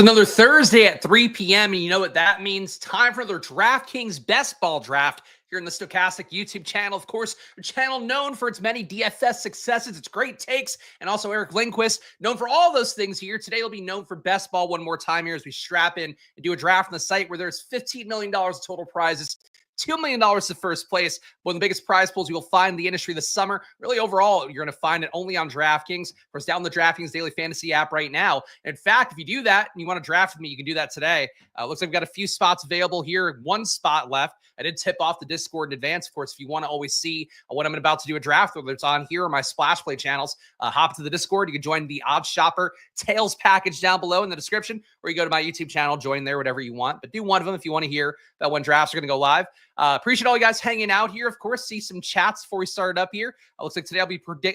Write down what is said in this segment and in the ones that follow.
It's another Thursday at 3 p.m. And you know what that means? Time for another DraftKings Best Ball Draft here in the Stochastic YouTube channel. Of course, a channel known for its many DFS successes, its great takes, and also Eric Lindquist, known for all those things here. Today will be known for Best Ball one more time here as we strap in and do a draft on the site where there's $15 million total prizes. $2 million to first place. One of the biggest prize pools you'll find in the industry this summer. Really, overall, you're going to find it only on DraftKings. Of course, down the DraftKings Daily Fantasy app right now. In fact, if you do that and you want to draft with me, you can do that today. Looks like we've got a few spots available here. One spot left. I did tip off the Discord in advance. Of course, if you want to always see what I'm about to do a draft, whether it's on here or my Splash Play channels, hop to the Discord. You can join the OddsShopper Tails package down below in the description, or you go to my YouTube channel, join there, whatever you want. But do one of them if you want to hear about when drafts are going to go live. Appreciate all you guys hanging out here. Of course, see some chats before we start up here. Looks like today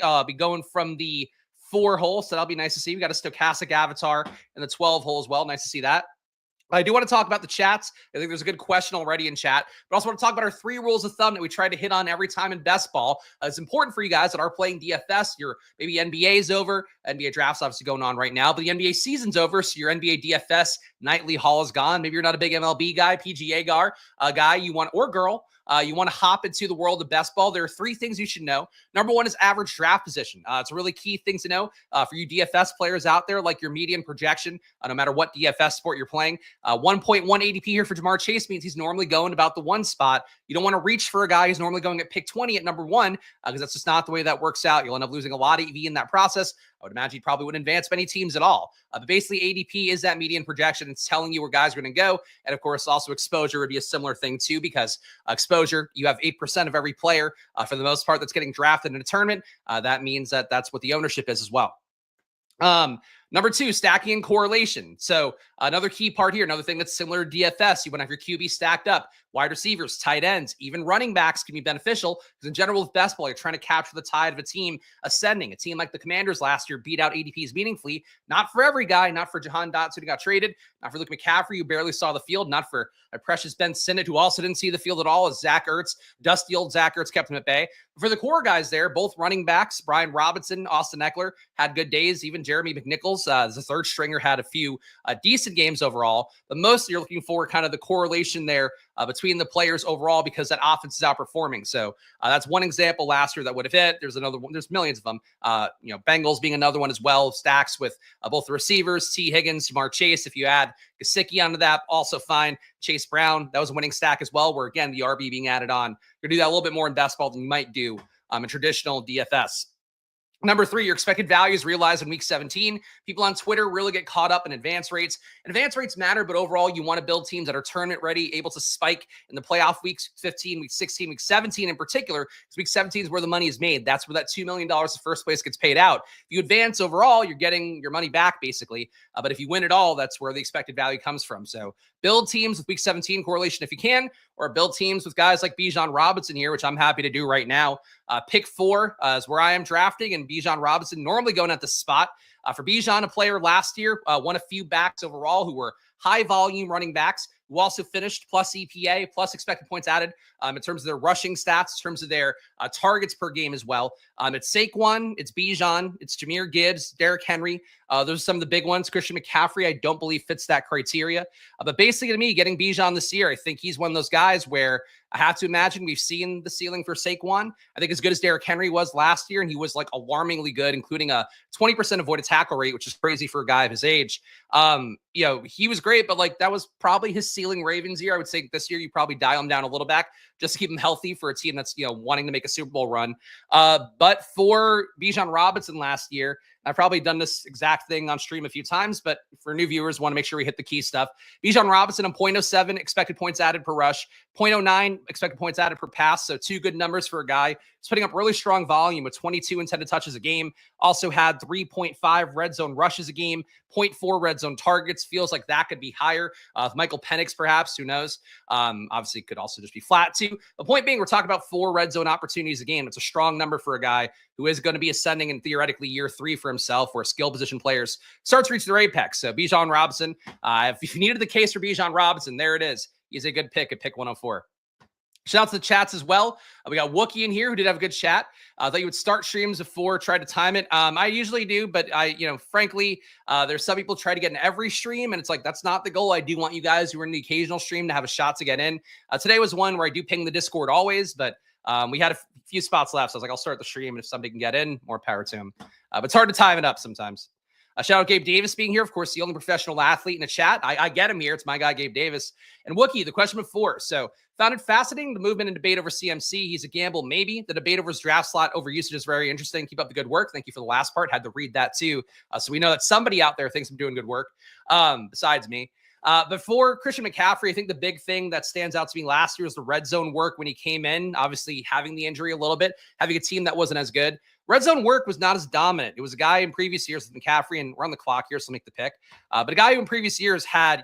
I'll be going from the 4 hole, so that'll be nice to see. We got a stochastic avatar in the 12 hole as well. Nice to see that. I do want to talk about the chats. I think there's a good question already in chat, but also want to talk about our 3 rules of thumb that we try to hit on every time in Best Ball. It's important for you guys that are playing DFS. Your maybe NBA's over. NBA draft's obviously going on right now, but the NBA season's over, so your NBA DFS nightly haul is gone. Maybe you're not a big MLB guy, PGA guy you want, or girl. You want to hop into the world of Best Ball. There are 3 things you should know. Number 1 is average draft position. It's a really key thing to know for you DFS players out there, like your median projection, no matter what DFS sport you're playing. 1.1 ADP here for Jamar Chase means he's normally going about the 1 spot. You don't want to reach for a guy who's normally going at pick 20 at number 1 because that's just not the way that works out. You'll end up losing a lot of EV in that process. I would imagine he probably wouldn't advance many teams at all. But basically, ADP is that median projection. It's telling you where guys are going to go. And of course, also exposure would be a similar thing too, because exposure, you have 8% of every player for the most part that's getting drafted in a tournament. That means that that's what the ownership is as well. Number 2, stacking and correlation. So another key part here, another thing that's similar to DFS, you want to have your QB stacked up. Wide receivers, tight ends, even running backs can be beneficial because in general with best ball, you're trying to capture the tide of a team ascending. A team like the Commanders last year beat out ADPs meaningfully. Not for every guy, not for Jahan Dotson who got traded, not for Luke McCaffrey who barely saw the field, not for a precious Ben Sinnott who also didn't see the field at all, as Zach Ertz, dusty old Zach Ertz kept him at bay. For the core guys there, both running backs, Brian Robinson, Austin Eckler, had good days. Even Jeremy McNichols, as a third stringer, had a few decent games overall. But mostly you're looking for kind of the correlation there between the players overall because that offense is outperforming. So that's one example last year that would have hit. There's another one. There's millions of them. Bengals being another one as well. Stacks with both the receivers, T. Higgins, Jamar Chase. If you add Gesicki onto that, also fine. Chase Brown, that was a winning stack as well, where again, the RB being added on. You're going to do that a little bit more in best ball than you might do in traditional DFS. Number 3, your expected value is realized in week 17. People on Twitter really get caught up in advance rates. Advance rates matter, but overall, you want to build teams that are tournament ready, able to spike in the playoff weeks 15, week 16, week 17 in particular, because week 17 is where the money is made. That's where that $2 million of first place gets paid out. If you advance overall, you're getting your money back basically. But if you win it all, that's where the expected value comes from. So build teams with week 17 correlation if you can, or build teams with guys like Bijan Robinson here, which I'm happy to do right now. Pick 4 is where I am drafting, and Bijan Robinson normally going at the spot. For Bijan, a player last year, won a few backs overall who were high volume running backs who also finished plus EPA, plus expected points added in terms of their rushing stats, in terms of their targets per game as well. It's Saquon, it's Bijan, it's Jahmyr Gibbs, Derrick Henry. Those are some of the big ones. Christian McCaffrey, I don't believe fits that criteria. But basically to me, getting Bijan this year, I think he's one of those guys where I have to imagine we've seen the ceiling for Saquon. I think as good as Derrick Henry was last year, and he was like alarmingly good, including a 20% avoided tackle rate, which is crazy for a guy of his age. He was great, but like that was probably his ceiling Ravens year. I would say this year you probably dial him down a little back just to keep him healthy for a team that's wanting to make a Super Bowl run. But for Bijan Robinson last year, I've probably done this exact thing on stream a few times, but for new viewers, want to make sure we hit the key stuff. Bijan Robinson, 0.07 expected points added per rush, 0.09 expected points added per pass. So 2 good numbers for a guy who's putting up really strong volume with 22 intended touches a game. Also had 3.5 red zone rushes a game, 0.4 red zone targets. Feels like that could be higher. Michael Penix, perhaps, who knows? Obviously, could also just be flat too. The point being, we're talking about 4 red zone opportunities a game. It's a strong number for a guy who is going to be ascending in theoretically year 3 for himself, where skill position players start to reach their apex. So Bijan Robinson, if you needed the case for Bijan Robinson, there it is. He's a good pick at pick 104. Shout out to the chats as well. We got Wookie in here who did have a good chat. I thought you would start streams before, try to time it. I usually do, but frankly, there's some people try to get in every stream, and it's like, that's not the goal. I do want you guys who are in the occasional stream to have a shot to get in. Today was one where I do ping the Discord always, but we had a few spots left. So I was like, I'll start the stream, and if somebody can get in, more power to him. But it's hard to time it up sometimes. Shout out Gabe Davis being here. Of course, the only professional athlete in the chat. I get him here. It's my guy, Gabe Davis. And Wookie, the question before. So found it fascinating, the movement and debate over CMC. He's a gamble, maybe. The debate over his draft slot over usage is very interesting. Keep up the good work. Thank you for the last part. Had to read that too. So we know that somebody out there thinks I'm doing good work besides me. But for Christian McCaffrey, I think the big thing that stands out to me last year was the red zone work when he came in, obviously having the injury a little bit, having a team that wasn't as good. Red zone work was not as dominant. It was a guy in previous years with McCaffrey, and we're on the clock here, so make the pick. But a guy who in previous years had,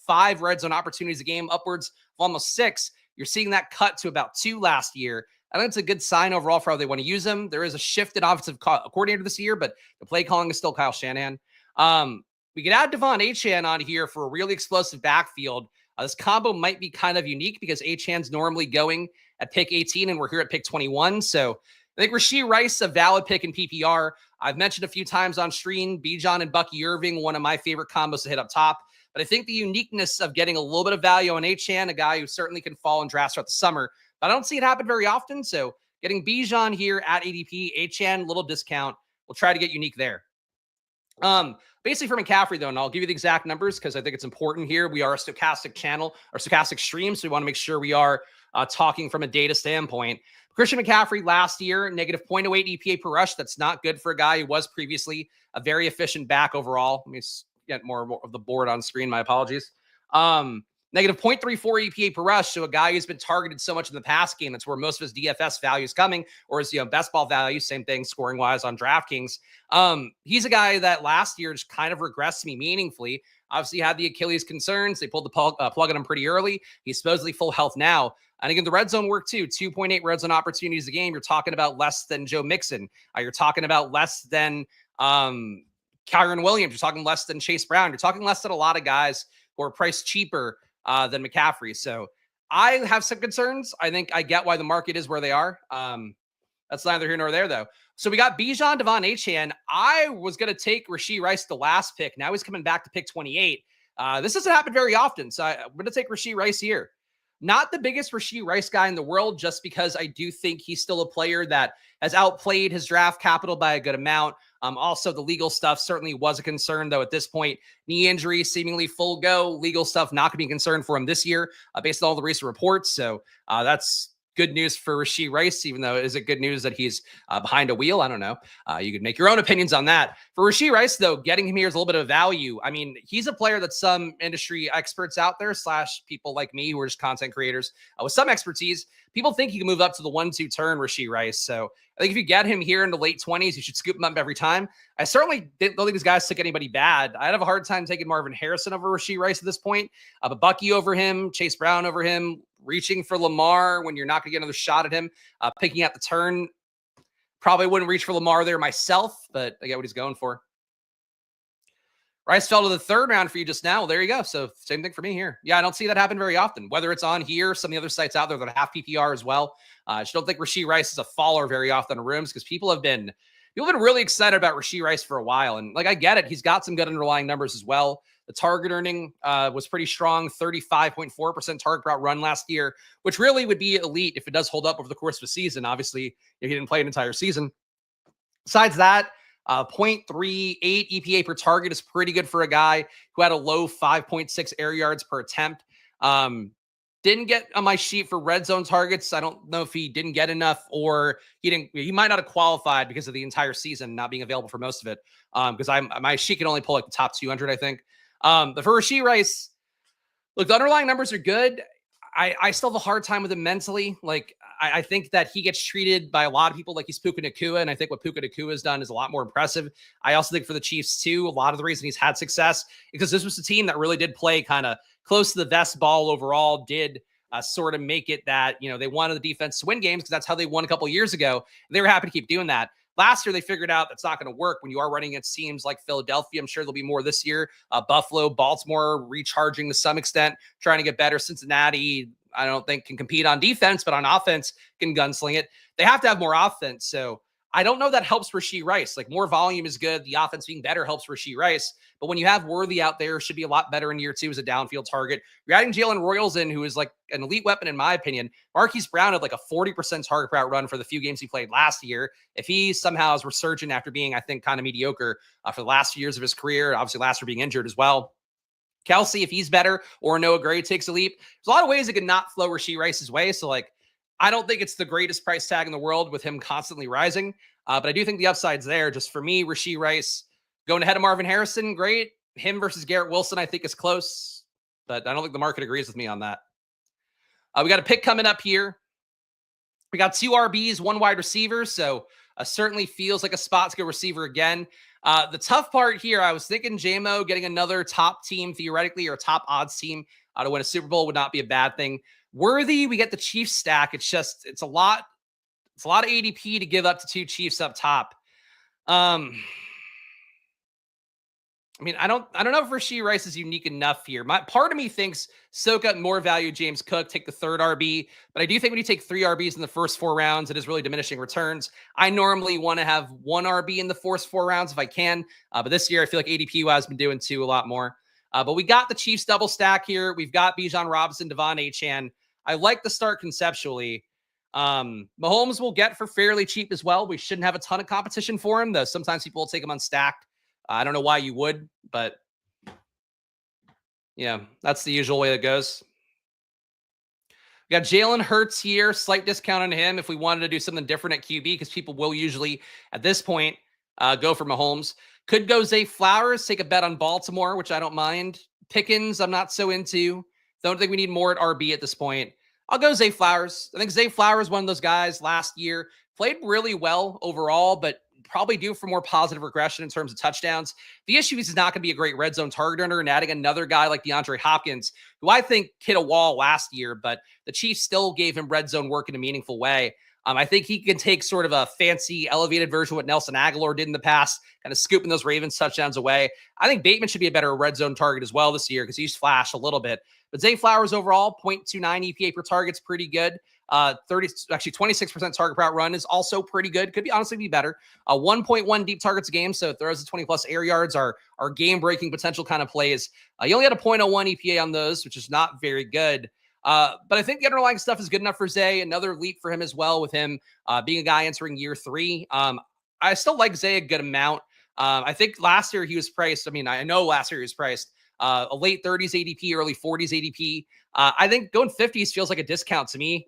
5 red zone opportunities a game, upwards of almost 6. You're seeing that cut to about 2 last year. I think it's a good sign overall for how they want to use him. There is a shift in offensive coordinator this year, but the play calling is still Kyle Shanahan. We could add Devon Achane on here for a really explosive backfield. This combo might be kind of unique because Achane's normally going at pick 18, and we're here at pick 21. So I think Rashee Rice, a valid pick in PPR. I've mentioned a few times on stream, Bijan and Bucky Irving, one of my favorite combos to hit up top. But I think the uniqueness of getting a little bit of value on Achane, a guy who certainly can fall in drafts throughout the summer, but I don't see it happen very often. So getting Bijan here at ADP, Achane, little discount. We'll try to get unique there. Basically for McCaffrey, though, and I'll give you the exact numbers because I think it's important here. We are a stochastic channel or stochastic stream, so we want to make sure we are talking from a data standpoint. Christian McCaffrey last year, negative 0.08 EPA per rush. That's not good for a guy who was previously a very efficient back overall. Let me get more of the board on screen. My apologies. Negative 0.34 EPA per rush. So a guy who's been targeted so much in the pass game, that's where most of his DFS value is coming, or his best ball value, same thing scoring wise on DraftKings. He's a guy that last year just kind of regressed me meaningfully. Obviously had the Achilles concerns. They pulled the plug on him pretty early. He's supposedly full health now. And again, the red zone work too, 2.8 red zone opportunities a game. You're talking about less than Joe Mixon. You're talking about less than Kyron Williams. You're talking less than Chase Brown. You're talking less than a lot of guys who are priced cheaper than McCaffrey. So I have some concerns. I think I get why the market is where they are. That's neither here nor there, though. So we got Bijan, Devon Achane. I was going to take Rashee Rice the last pick. Now he's coming back to pick 28. This doesn't happen very often, so I'm going to take Rashee Rice here. Not the biggest Rashee Rice guy in the world, just because I do think he's still a player that has outplayed his draft capital by a good amount. Also, the legal stuff certainly was a concern, though, at this point. Knee injury, seemingly full go. Legal stuff not going to be a concern for him this year, based on all the recent reports. So that's good news for Rashee Rice, even though is it good news that he's behind a wheel? I don't know. You could make your own opinions on that. For Rashee Rice, though, getting him here is a little bit of value. I mean, he's a player that some industry experts out there / people like me who are just content creators with some expertise, people think he can move up to the 1-2 turn, Rashee Rice. So I think if you get him here in the late 20s, you should scoop him up every time. I certainly don't think these guys took anybody bad. I'd have a hard time taking Marvin Harrison over Rashee Rice at this point. But Bucky over him, Chase Brown over him, reaching for Lamar when you're not going to get another shot at him, picking out the turn. Probably wouldn't reach for Lamar there myself, but I get what he's going for. Rice fell to the 3rd round for you just now. Well, there you go. So same thing for me here. Yeah, I don't see that happen very often, whether it's on here, some of the other sites out there that have PPR as well. I just don't think Rashee Rice is a faller very often in rooms because people have been really excited about Rashee Rice for a while. And I get it. He's got some good underlying numbers as well. The target earning was pretty strong, 35.4% target per run last year, which really would be elite if it does hold up over the course of a season. Obviously, he didn't play an entire season. Besides that, 0.38 EPA per target is pretty good for a guy who had a low 5.6 air yards per attempt. Didn't get on my sheet for red zone targets. I don't know if he didn't get enough or he might not have qualified because of the entire season not being available for most of it. Because my sheet can only pull like the top 200, I think. But for Rashee Rice, look, the underlying numbers are good. I still have a hard time with him mentally. I think that he gets treated by a lot of people like he's Puka Nacua, and I think what Puka Nacua has done is a lot more impressive. I also think for the Chiefs, too, a lot of the reason he's had success because this was a team that really did play kind of close to the vest ball overall, did sort of make it that, they wanted the defense to win games because that's how they won a couple of years ago. And they were happy to keep doing that. last year they figured out that's not going to work when you are running against teams like Philadelphia. I'm sure there'll be more this year. Buffalo, Baltimore, recharging to some extent, trying to get better. Cincinnati, I don't think can compete on defense, but on offense can gunsling it. They have to have more offense. So I don't know that helps Rashee Rice. Like more volume is good. The offense being better helps Rashee Rice. But when you have Worthy out there, should be a lot better in year 2 as a downfield target. You're adding Jalen Royals in, who is like an elite weapon in my opinion. Marquise Brown had like a 40% target route run for the few games he played last year. If he somehow is resurgent after being, I think, kind of mediocre for the last few years of his career, obviously last year being injured as well. Kelsey, if he's better, or Noah Gray takes a leap, there's a lot of ways it could not flow Rashee Rice's way. So like, I don't think it's the greatest price tag in the world with him constantly rising. But I do think the upside's there. Just for me, Rashee Rice going ahead of Marvin Harrison, great. Him versus Garrett Wilson, I think is close, but I don't think the market agrees with me on that. We got a pick coming up here. We got 2 RBs, 1 wide receiver. So certainly feels like a spot to go receiver again. The tough part here, I was thinking JMO getting another top team theoretically, or a top odds team to win a Super Bowl would not be a bad thing. Worthy, we get the Chiefs stack. It's a lot of ADP to give up to 2 Chiefs up top. I mean, I don't know if Rashee Rice is unique enough here. Part of me thinks soak up more value James Cook, take the 3rd RB. But I do think when you take 3 RBs in the first 4 rounds, it is really diminishing returns. I normally want to have 1 RB in the first 4 rounds if I can. But this year, I feel like ADP-wise, been doing 2 a lot more. But we got the Chiefs double stack here. We've got Bijan Robinson, Devon Achane. I like the start conceptually. Mahomes will get for fairly cheap as well. We shouldn't have a ton of competition for him, though sometimes people will take him unstacked. I don't know why you would, but yeah, that's the usual way it goes. We got Jalen Hurts here, slight discount on him if we wanted to do something different at QB, because people will usually, at this point, go for Mahomes. Could go Zay Flowers, take a bet on Baltimore, which I don't mind. Pickens, I'm not so into. Don't think we need more at RB at this point. I'll go Zay Flowers. I think Zay Flowers, one of those guys last year, played really well overall, but probably due for more positive regression in terms of touchdowns. The issue is he's not going to be a great red zone target earner, and adding another guy like DeAndre Hopkins, who I think hit a wall last year, but the Chiefs still gave him red zone work in a meaningful way. I think he can take sort of a fancy elevated version of what Nelson Aguilar did in the past, kind of scooping those Ravens touchdowns away. I think Bateman should be a better red zone target as well this year because he's flashed a little bit. But Zay Flowers overall, 0.29 EPA per target is pretty good. 26% target route run is also pretty good. Could be honestly be better. 1.1 deep targets a game. So if throws to 20 plus air yards are game breaking potential kind of plays. You only had a 0.01 EPA on those, which is not very good. But I think the underlying stuff is good enough for Zay. Another leap for him as well, with him being a guy entering year 3. I still like Zay a good amount. I think last year he was priced. I mean, I know last year he was priced a late 30s ADP, early 40s ADP. I think going 50s feels like a discount to me.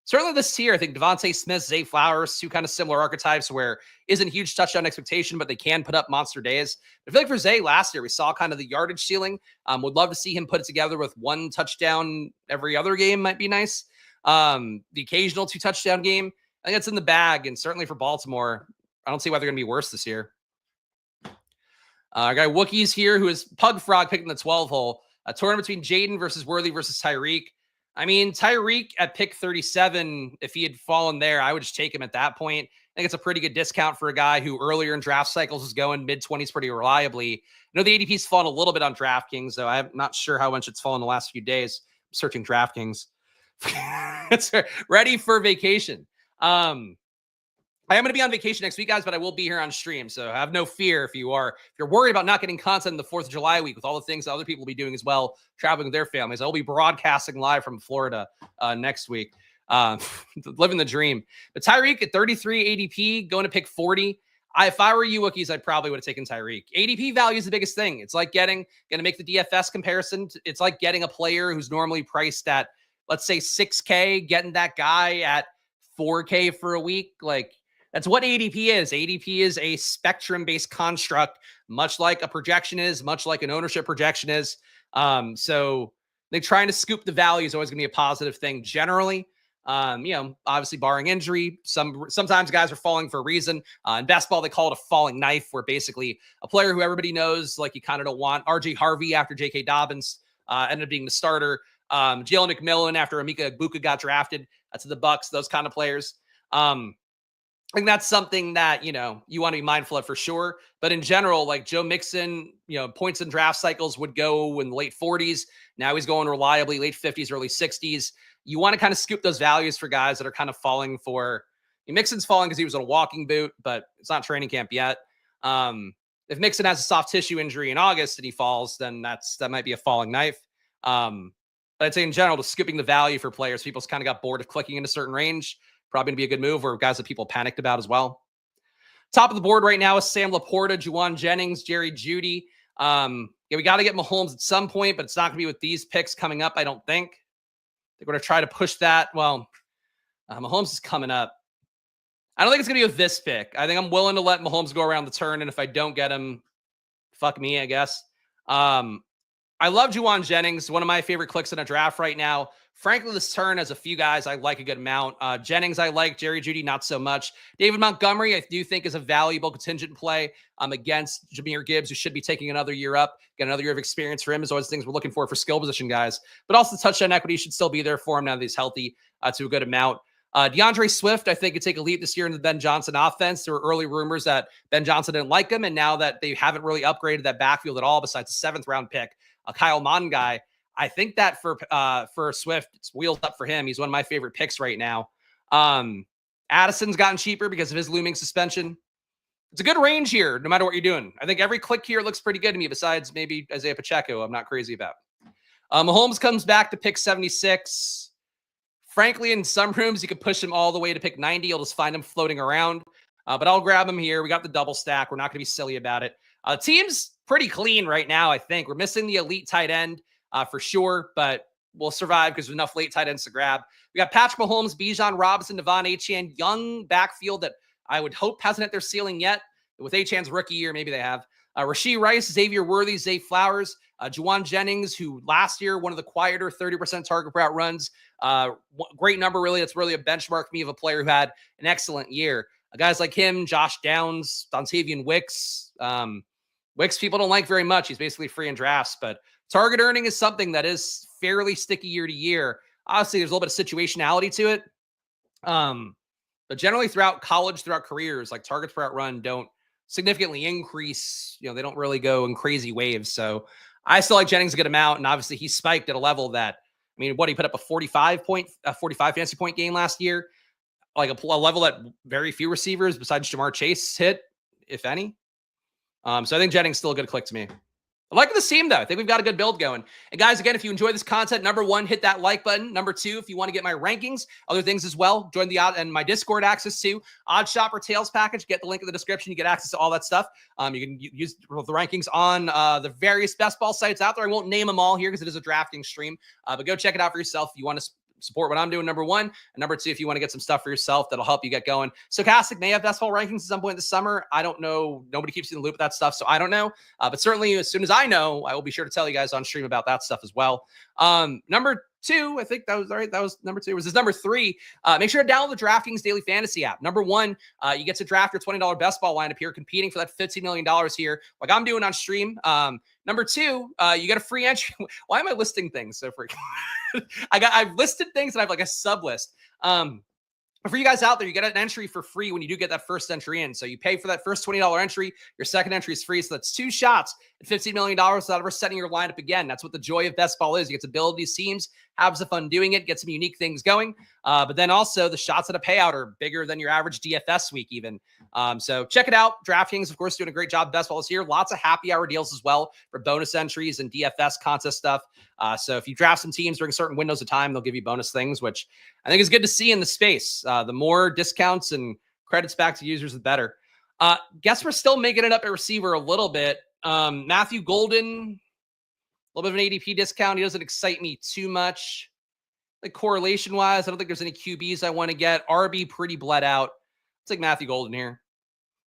Certainly this year, I think Devontae Smith, Zay Flowers, 2 kind of similar archetypes where isn't huge touchdown expectation, but they can put up monster days. I feel like for Zay last year, we saw kind of the yardage ceiling. Would love to see him put it together with 1 touchdown every other game might be nice. The occasional 2 touchdown game, I think it's in the bag. And certainly for Baltimore, I don't see why they're going to be worse this year. I got Wookiees here, who is Pug Frog picking the 12 hole. A tournament between Jaden versus Worthy versus Tyreek. I mean, Tyreek at pick 37, if he had fallen there, I would just take him at that point. I think it's a pretty good discount for a guy who earlier in draft cycles was going mid-20s pretty reliably. I know the ADP's fallen a little bit on DraftKings, though I'm not sure how much it's fallen the last few days. I'm searching DraftKings. It's ready for vacation. I am going to be on vacation next week, guys, but I will be here on stream. So have no fear if you're worried about not getting content in the 4th of July week with all the things that other people will be doing as well, traveling with their families. I'll be broadcasting live from Florida next week. Living the dream. But Tyreek at 33 ADP, going to pick 40. If I were you, Wookiees, I probably would have taken Tyreek. ADP value is the biggest thing. It's like going to make the DFS comparison. It's like getting a player who's normally priced at, let's say, 6K, getting that guy at 4K for a week. Like, that's what ADP is. ADP is a spectrum-based construct, much like a projection is, much like an ownership projection is. So they're trying to scoop the value is always going to be a positive thing generally. Obviously barring injury, sometimes guys are falling for a reason. In best ball, they call it a falling knife, where basically a player who everybody knows, like you kind of don't want. RJ Harvey after J.K. Dobbins ended up being the starter. Jalen McMillan after Emeka Egbuka got drafted to the Bucks, those kind of players. I think that's something that, you want to be mindful of for sure. But in general, like Joe Mixon, points in draft cycles would go in the late 40s. Now he's going reliably late 50s, early 60s. You want to kind of scoop those values for guys that are kind of falling for. Mixon's falling because he was in a walking boot, but it's not training camp yet. If Mixon has a soft tissue injury in August and he falls, then that might be a falling knife. But I'd say in general, just scooping the value for players, people's kind of got bored of clicking in a certain range. Probably going to be a good move, or guys that people panicked about as well. Top of the board right now is Sam Laporta, Juwan Jennings, Jerry Jeudy. We got to get Mahomes at some point, but it's not going to be with these picks coming up, I don't think. They're going to try to push that. Well, Mahomes is coming up. I don't think it's going to be with this pick. I think I'm willing to let Mahomes go around the turn, and if I don't get him, fuck me, I guess. I love Juwan Jennings, one of my favorite clicks in a draft right now. Frankly, this turn has a few guys I like a good amount. Jennings I like, Jerry Jeudy not so much. David Montgomery I do think is a valuable contingent play against Jahmyr Gibbs, who should be taking another year up. Get another year of experience for him is always things we're looking for skill position guys. But also the touchdown equity should still be there for him now that he's healthy to a good amount. DeAndre Swift, I think, could take a leap this year in the Ben Johnson offense. There were early rumors that Ben Johnson didn't like him, and now that they haven't really upgraded that backfield at all besides a 7th-round pick, a Kyle Mond guy, I think that for Swift, it's wheels up for him. He's one of my favorite picks right now. Addison's gotten cheaper because of his looming suspension. It's a good range here, no matter what you're doing. I think every click here looks pretty good to me, besides maybe Isaiah Pacheco I'm not crazy about. Mahomes comes back to pick 76. Frankly, in some rooms, you could push him all the way to pick 90. You'll just find him floating around. But I'll grab him here. We got the double stack. We're not going to be silly about it. Team's pretty clean right now, I think. We're missing the elite tight end for sure, but we'll survive because there's enough late tight ends to grab. We got Patrick Mahomes, Bijan Robinson, Devon Achane, young backfield that I would hope hasn't hit their ceiling yet. With Achane's rookie year, maybe they have. Rashee Rice, Xavier Worthy, Zay Flowers, Juwan Jennings, who last year, one of the quieter 30% target per out runs. Great number, really. It's really a benchmark for me of a player who had an excellent year. Guys like him, Josh Downs, Dontavian Wicks. Wicks people don't like very much. He's basically free in drafts, but target earning is something that is fairly sticky year to year. Obviously, there's a little bit of situationality to it. But generally throughout college, throughout careers, like targets per out run don't significantly increase. They don't really go in crazy waves. So I still like Jennings a good amount. And obviously he spiked at a level that, he put up a 45 fantasy point game last year, like a level that very few receivers besides Jamar Chase hit, if any. So I think Jennings still a good click to me. I like this team, though. I think we've got a good build going. And guys, again, if you enjoy this content, number 1, hit that like button. Number 2, if you want to get my rankings, other things as well, join the and my Discord access too. OddsShopper Tails package. Get the link in the description. You get access to all that stuff. You can use the rankings on the various best ball sites out there. I won't name them all here because it is a DraftKings stream, but go check it out for yourself if you want to support what I'm doing, number 1. And number 2, if you want to get some stuff for yourself that'll help you get going. Stochastic may have best ball rankings at some point this summer. I don't know. Nobody keeps you in the loop with that stuff, so I don't know. But certainly, as soon as I know, I will be sure to tell you guys on stream about that stuff as well. Number 2, I think that was right. That was number 2. Was this number 3? Make sure to download the DraftKings Daily Fantasy app. Number 1, you get to draft your $20 best ball lineup here, competing for that $15 million here, like I'm doing on stream. Number 2, you get a free entry. Why am I listing things so freaking? I've listed things and I have like a sub list. For you guys out there, you get an entry for free when you do get that first entry in. So you pay for that first $20 entry. Your second entry is free. So that's 2 shots at $15 million without ever setting your lineup again. That's what the joy of best ball is. You get to build these teams, have some fun doing it, get some unique things going. But then also the shots at a payout are bigger than your average DFS week even. So check it out. DraftKings, of course, doing a great job. Best ball is here. Lots of happy hour deals as well for bonus entries and DFS contest stuff. So if you draft some teams during certain windows of time, they'll give you bonus things, which I think is good to see in the space. The more discounts and credits back to users, the better. Guess we're still making it up at receiver a little bit. Matthew Golden, a little bit of an ADP discount. He doesn't excite me too much. Like correlation-wise, I don't think there's any QBs I want to get. RB pretty bled out. Let's take Matthew Golden here.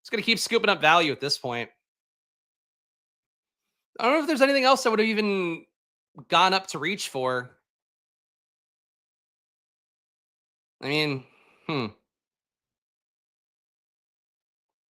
It's going to keep scooping up value at this point. I don't know if there's anything else I would have even gone up to reach for. Just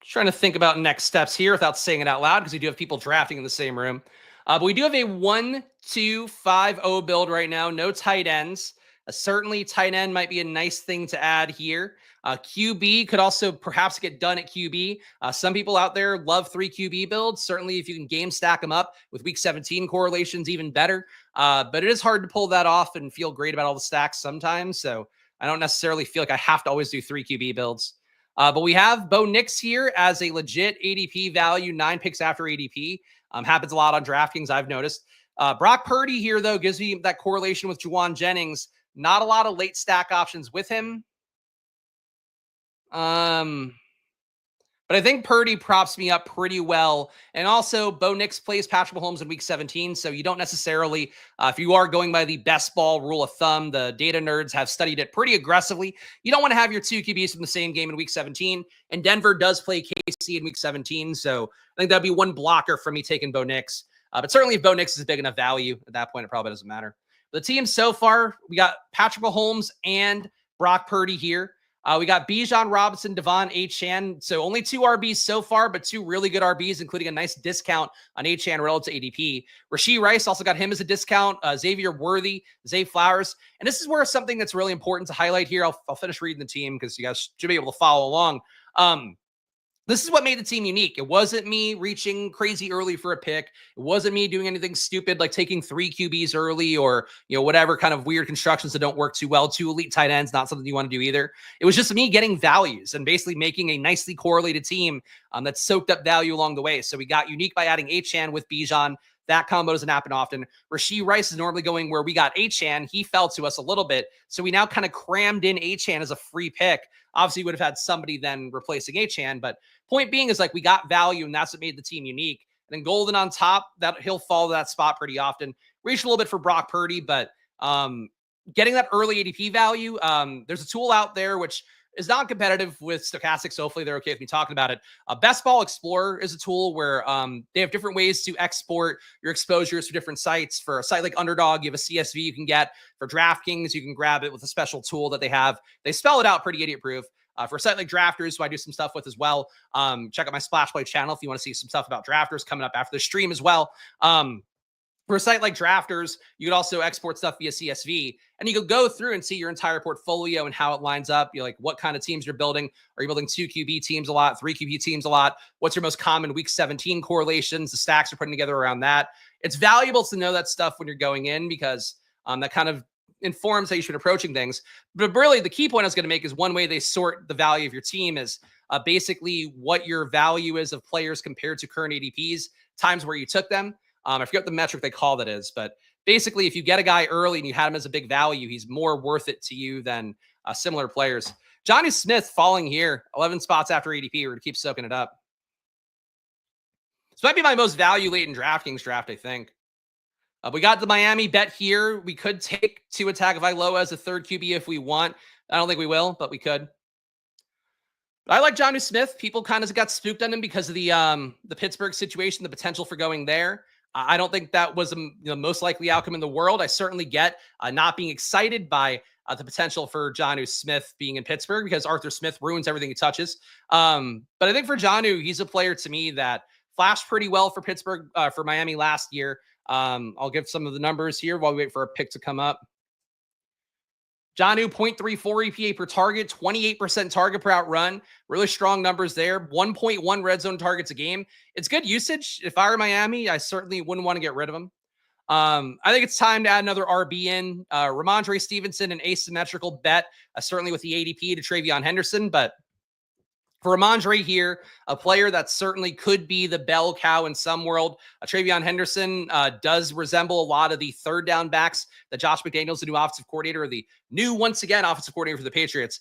trying to think about next steps here without saying it out loud because we do have people drafting in the same room. But we do have a 1-2-5-0 build right now. No tight ends. Certainly, tight end might be a nice thing to add here. QB could also perhaps get done at QB. Some people out there love 3 QB builds. Certainly, if you can game stack them up with week 17 correlations, even better. But it is hard to pull that off and feel great about all the stacks sometimes. So I don't necessarily feel like I have to always do 3 QB builds. But we have Bo Nix here as a legit ADP value, 9 picks after ADP. Happens a lot on DraftKings, I've noticed. Brock Purdy here, though, gives me that correlation with Juwan Jennings. Not a lot of late stack options with him. But I think Purdy props me up pretty well. And also, Bo Nix plays Patrick Mahomes in week 17. So you don't necessarily, if you are going by the best ball rule of thumb, the data nerds have studied it pretty aggressively. You don't want to have your 2 QBs from the same game in week 17. And Denver does play KC in week 17. So I think that'd be one blocker for me taking Bo Nix. But certainly if Bo Nix is big enough value, at that point, it probably doesn't matter. The team so far, we got Patrick Mahomes and Brock Purdy here. We got Bijan Robinson, Devon Achane. So only 2 RBs so far, but 2 really good RBs, including a nice discount on Achane relative to ADP. Rashee Rice also got him as a discount. Xavier Worthy, Zay Flowers. And this is where something that's really important to highlight here. I'll finish reading the team because you guys should be able to follow along. This is what made the team unique. It wasn't me reaching crazy early for a pick. It wasn't me doing anything stupid like taking 3 QBs early or, whatever kind of weird constructions that don't work too well. 2 elite tight ends, not something you want to do either. It was just me getting values and basically making a nicely correlated team that soaked up value along the way. So we got unique by adding Achane with Bijan. That combo doesn't happen often. Rashee Rice is normally going where we got Achane. He fell to us a little bit. So we now kind of crammed in Achane as a free pick. Obviously, would have had somebody then replacing Achane. But point being is like we got value, and that's what made the team unique. And then Golden on top, that he'll fall to that spot pretty often. Reached a little bit for Brock Purdy, but getting that early ADP value, there's a tool out there which is not competitive with stochastics. So hopefully they're okay with me talking about it. Best Ball Explorer is a tool where they have different ways to export your exposures to different sites. For a site like Underdog, you have a CSV you can get. For DraftKings, you can grab it with a special tool that they have. They spell it out pretty idiot-proof. For a site like Drafters, who I do some stuff with as well, check out my Splash Play channel if you want to see some stuff about Drafters coming up after the stream as well. For a site like Drafters, you could also export stuff via CSV, and you could go through and see your entire portfolio and how it lines up. You're like, what kind of teams you're building. Are you building 2 QB teams a lot, 3 QB teams a lot? What's your most common week 17 correlations? The stacks you're putting together around that. It's valuable to know that stuff when you're going in because that kind of informs how you should be approaching things. But really, the key point I was going to make is one way they sort the value of your team is basically what your value is of players compared to current ADPs, times where you took them. I forget the metric they call that is, but basically if you get a guy early and you had him as a big value, he's more worth it to you than similar players. Johnny Smith falling here, 11 spots after ADP. We're going to keep soaking it up. This might be my most value late in DraftKings draft, I think. We got the Miami bet here. We could take Tua Tagovailoa as a 3rd QB if we want. I don't think we will, but we could. But I like Johnny Smith. People kind of got spooked on him because of the Pittsburgh situation, the potential for going there. I don't think that was the most likely outcome in the world. I certainly get not being excited by the potential for Jonnu Smith being in Pittsburgh because Arthur Smith ruins everything he touches. But I think for Jonnu, he's a player to me that flashed pretty well for Pittsburgh, for Miami last year. I'll give some of the numbers here while we wait for a pick to come up. Jonnu, 0.34 EPA per target, 28% target per out run. Really strong numbers there. 1.1 red zone targets a game. It's good usage. If I were Miami, I certainly wouldn't want to get rid of him. I think it's time to add another RB in. Ramondre Stevenson, an asymmetrical bet, certainly with the ADP to Travion Henderson. But for Ramondre here, a player that certainly could be the bell cow in some world. Travion Henderson does resemble a lot of the 3rd down backs that Josh McDaniels, the new offensive coordinator, or the new, once again, offensive coordinator for the Patriots.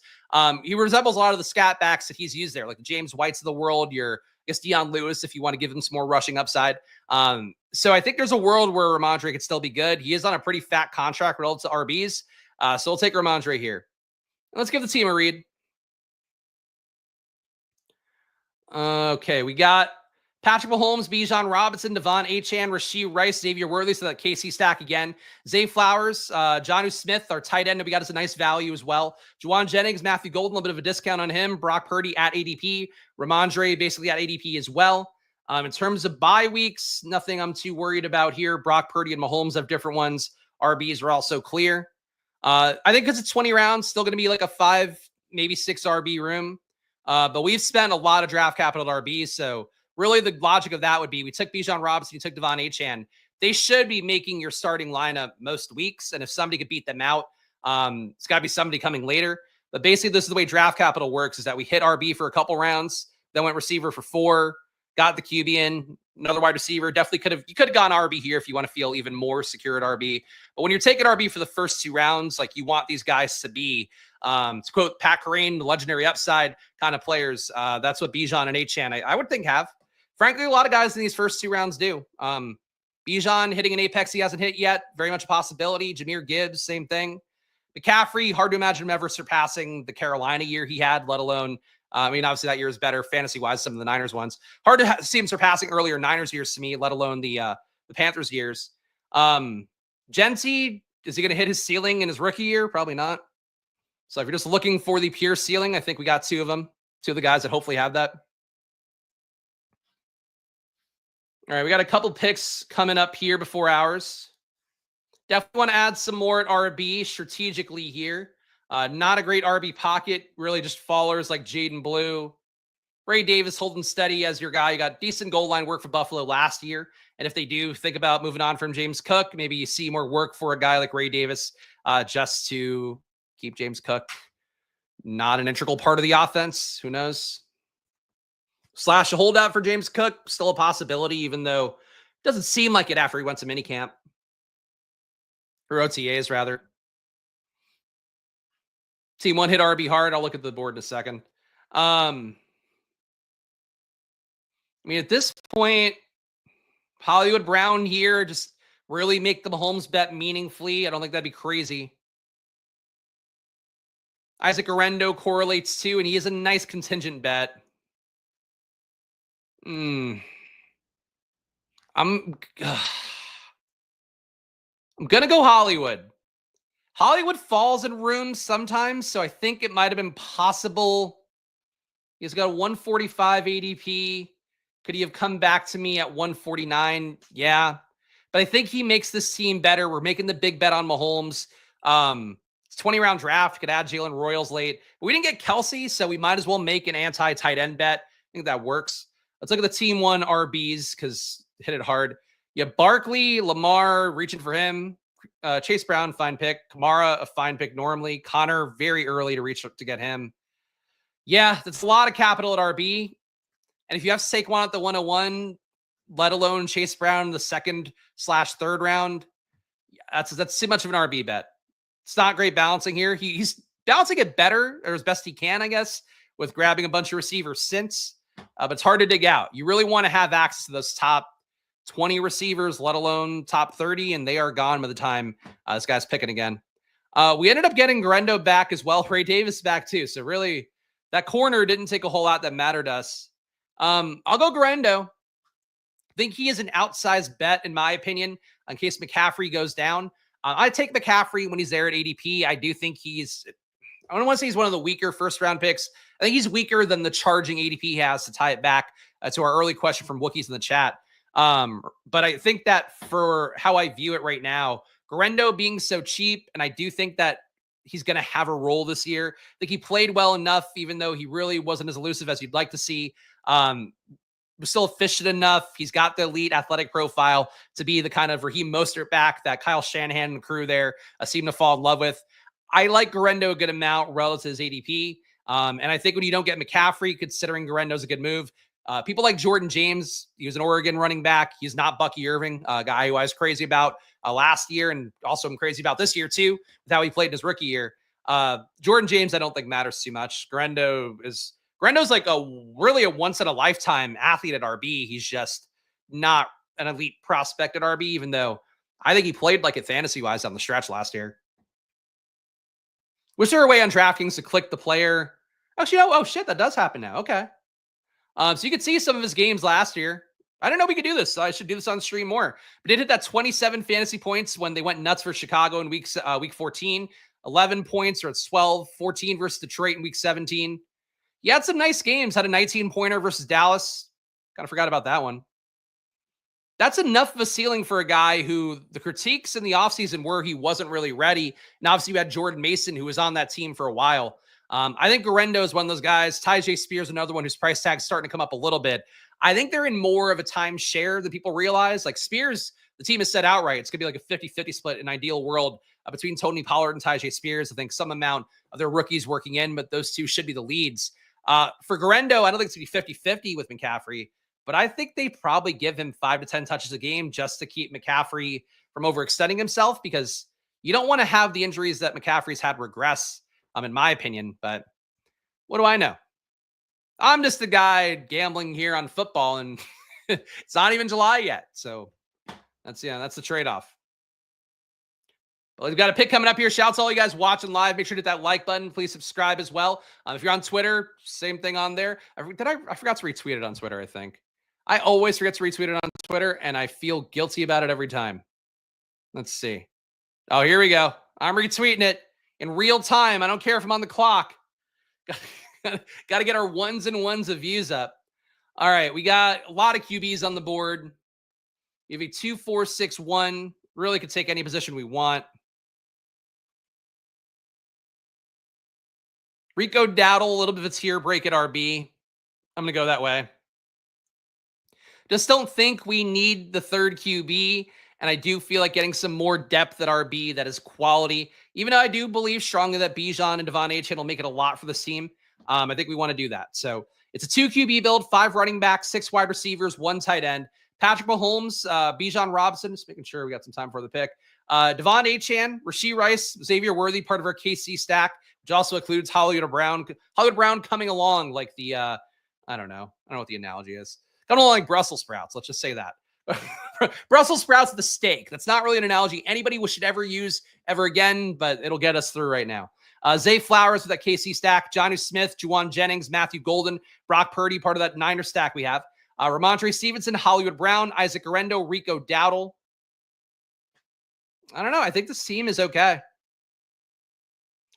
He resembles a lot of the scat backs that he's used there, like the James Whites of the world, I guess Deion Lewis, if you want to give him some more rushing upside. So I think there's a world where Ramondre could still be good. He is on a pretty fat contract relative to RBs. So we'll take Ramondre here. Let's give the team a read. Okay, we got Patrick Mahomes, Bijan Robinson, Devon Achane, Rashee Rice, Xavier Worthy, so that KC stack again. Zay Flowers, Jonnu Smith, our tight end, we got us a nice value as well. Juwan Jennings, Matthew Golden, a little bit of a discount on him. Brock Purdy at ADP. Ramondre basically at ADP as well. In terms of bye weeks, nothing I'm too worried about here. Brock Purdy and Mahomes have different ones. RBs are also clear. I think because it's 20 rounds, still going to be like a 5, maybe 6 RB room. But we've spent a lot of draft capital at RB. So really the logic of that would be we took Bijan Robinson, you took Devon Achane. They should be making your starting lineup most weeks. And if somebody could beat them out, it's got to be somebody coming later. But basically, this is the way draft capital works, is that we hit RB for a couple rounds, then went receiver for 4, got the QB in, another wide receiver. Definitely you could have gone RB here if you want to feel even more secure at RB. But when you're taking RB for the first 2 rounds, like you want these guys to be, to quote Pat Carrane, the legendary upside kind of players. That's what Bijan and Achane, I would think have. Frankly, a lot of guys in these first 2 rounds do. Bijan hitting an apex he hasn't hit yet, very much a possibility. Jahmyr Gibbs, same thing. McCaffrey, hard to imagine him ever surpassing the Carolina year he had, let alone, I mean, obviously that year is better fantasy-wise, some of the Niners ones. Hard to see him surpassing earlier Niners years to me, let alone the Panthers years. Genty, is he going to hit his ceiling in his rookie year? Probably not. So if you're just looking for the pure ceiling, I think we got 2 of them. 2 of the guys that hopefully have that. All right, we got a couple picks coming up here before ours. Definitely want to add some more at RB strategically here. Not a great RB pocket. Really just fallers like Jaden Blue. Ray Davis holding steady as your guy. You got decent goal line work for Buffalo last year. And if they do think about moving on from James Cook, maybe you see more work for a guy like Ray Davis just to keep James Cook not an integral part of the offense. Who knows? Slash a holdout for James Cook. Still a possibility, even though it doesn't seem like it after he went to minicamp. Or OTAs, rather. Team 1 hit RB hard. I'll look at the board in a second. I mean, at this point, Hollywood Brown here, just really make the Mahomes bet meaningfully. I don't think that'd be crazy. Isaac Arendo correlates too, and he is a nice contingent bet. I'm going to go Hollywood. Hollywood falls in rooms sometimes, so I think it might have been possible. He's got a 145 ADP. Could he have come back to me at 149? Yeah. But I think he makes this team better. We're making the big bet on Mahomes. It's 20-round draft. Could add Jalen Royals late. But we didn't get Kelsey, so we might as well make an anti-tight end bet. I think that works. Let's look at the team 1 RBs because hit it hard. You have Barkley, Lamar, reaching for him. Chase Brown, fine pick. Kamara, a fine pick normally. Connor, very early to reach to get him. Yeah, that's a lot of capital at RB. And if you have Saquon at the 101, let alone Chase Brown in the 2nd/3rd round, that's too much of an RB bet. It's not great balancing here. He's balancing it better, or as best he can, I guess, with grabbing a bunch of receivers since. But it's hard to dig out. You really want to have access to those top 20 receivers, let alone top 30, and they are gone by the time this guy's picking again. We ended up getting Grendo back as well. Ray Davis back too. So really, that corner didn't take a whole lot that mattered to us. I'll go Grendo. I think he is an outsized bet, in my opinion, in case McCaffrey goes down. I take McCaffrey when he's there at ADP. I do think I don't want to say he's one of the weaker first-round picks. I think he's weaker than the charging ADP he has, to tie it back to our early question from Wookiees in the chat. But I think that for how I view it right now, Grendo being so cheap, and I do think that he's going to have a role this year. I think he played well enough, even though he really wasn't as elusive as you'd like to see. Was still efficient enough. He's got the elite athletic profile to be the kind of Raheem Mostert back that Kyle Shanahan and crew there seem to fall in love with. I like Grendo a good amount relative to his ADP. And I think when you don't get McCaffrey, considering Garendo's a good move, people like Jordan James, he was an Oregon running back. He's not Bucky Irving, a guy who I was crazy about last year, and also I'm crazy about this year too, with how he played in his rookie year. Jordan James, I don't think matters too much. Grendo's like really a once in a lifetime athlete at RB. He's just not an elite prospect at RB, even though I think he played like it fantasy wise on the stretch last year. Was there a way on DraftKings to click the player? Actually, oh shit, that does happen now. Okay. So you could see some of his games last year. I didn't know we could do this, so I should do this on stream more. But it hit that 27 fantasy points when they went nuts for Chicago in week 14. 11 points, or it's 12, 14 versus Detroit in week 17. He had some nice games. Had a 19-pointer versus Dallas. Kind of forgot about that one. That's enough of a ceiling for a guy who the critiques in the offseason were he wasn't really ready. And obviously, you had Jordan Mason, who was on that team for a while. I think Garendo is one of those guys. Tyjae Spears, another one whose price tag is starting to come up a little bit. I think they're in more of a timeshare than people realize. Like Spears, the team is set outright. It's going to be like a 50-50 split in an ideal world between Tony Pollard and Tyjae Spears. I think some amount of their rookies working in, but those two should be the leads. For Garendo, I don't think it's going to be 50-50 with McCaffrey, but I think they probably give him 5 to 10 touches a game just to keep McCaffrey from overextending himself, because you don't want to have the injuries that McCaffrey's had regress, in my opinion. But what do I know? I'm just a guy gambling here on football, and it's not even July yet. So that's the trade-off. But we've got a pick coming up here. Shouts to all you guys watching live. Make sure to hit that like button. Please subscribe as well. If you're on Twitter, same thing on there. I forgot to retweet it on Twitter, I think. I always forget to retweet it on Twitter, and I feel guilty about it every time. Let's see. Oh, here we go. I'm retweeting it in real time. I don't care if I'm on the clock. Got to get our ones and ones of views up. All right, we got a lot of QBs on the board. We have a 2, 4, 6, 1. Really could take any position we want. Rico Dowdle, a little bit of a tier break at RB. I'm going to go that way. Just don't think we need the third QB, and I do feel like getting some more depth at RB that is quality. Even though I do believe strongly that Bijan and Devon Achane will make it a lot for this team, I think we want to do that. So it's a 2 QB build, 5 running backs, 6 wide receivers, 1 tight end. Patrick Mahomes, Bijan Robinson, just making sure we got some time for the pick. Devon Achane, Rashee Rice, Xavier Worthy, part of our KC stack, which also includes Hollywood Brown. Hollywood Brown coming along like the, I don't know what the analogy is. Coming along like Brussels sprouts. Let's just say that. Brussels sprouts with the steak. That's not really an analogy anybody should ever use ever again, but it'll get us through right now. Zay Flowers with that KC stack. Jonnu Smith, Juwan Jennings, Matthew Golden, Brock Purdy, part of that Niner stack we have. Ramondre Stevenson, Hollywood Brown, Isaac Garendo, Rico Dowdle. I don't know. I think this team is okay.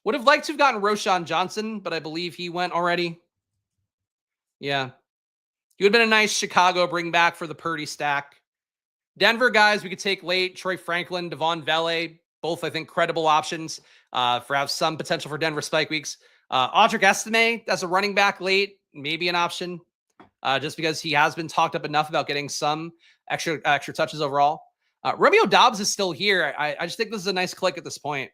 Would have liked to have gotten Roshan Johnson, but I believe he went already. Yeah. He would have been a nice Chicago bring back for the Purdy stack. Denver guys we could take late. Troy Franklin, Devon Vele, both I think credible options for have some potential for Denver spike weeks. Audric Estime as a running back late, maybe an option, just because he has been talked up enough about getting some extra touches overall. Romeo Doubs is still here. I just think this is a nice click at this point.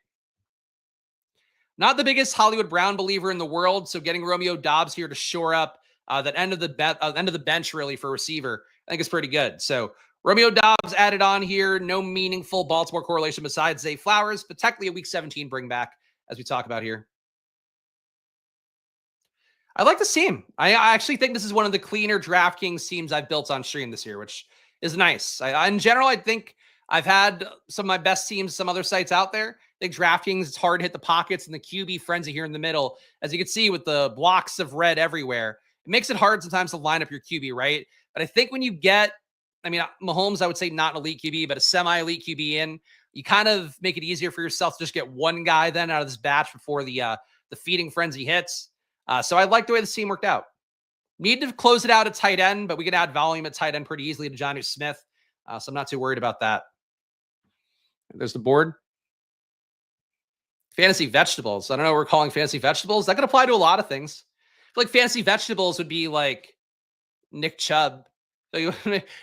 Not the biggest Hollywood Brown believer in the world, so getting Romeo Doubs here to shore up that end of the bench really for receiver, I think is pretty good. So Romeo Doubs added on here. No meaningful Baltimore correlation besides Zay Flowers, but technically a Week 17 bring back as we talk about here. I like this team. I actually think this is one of the cleaner DraftKings teams I've built on stream this year, which is nice. In general, I think I've had some of my best teams, some other sites out there. I think DraftKings, it's hard to hit the pockets and the QB frenzy here in the middle. As you can see with the blocks of red everywhere, it makes it hard sometimes to line up your QB, right? But I think when you get, Mahomes, I would say not an elite QB, but a semi-elite QB in, you kind of make it easier for yourself to just get one guy then out of this batch before the feeding frenzy hits. So I like the way this team worked out. Need to close it out at tight end, but we can add volume at tight end pretty easily to Jonnu Smith. So I'm not too worried about that. There's the board. Fantasy vegetables. I don't know what we're calling fantasy vegetables. That could apply to a lot of things. I feel like fantasy vegetables would be like Nick Chubb. So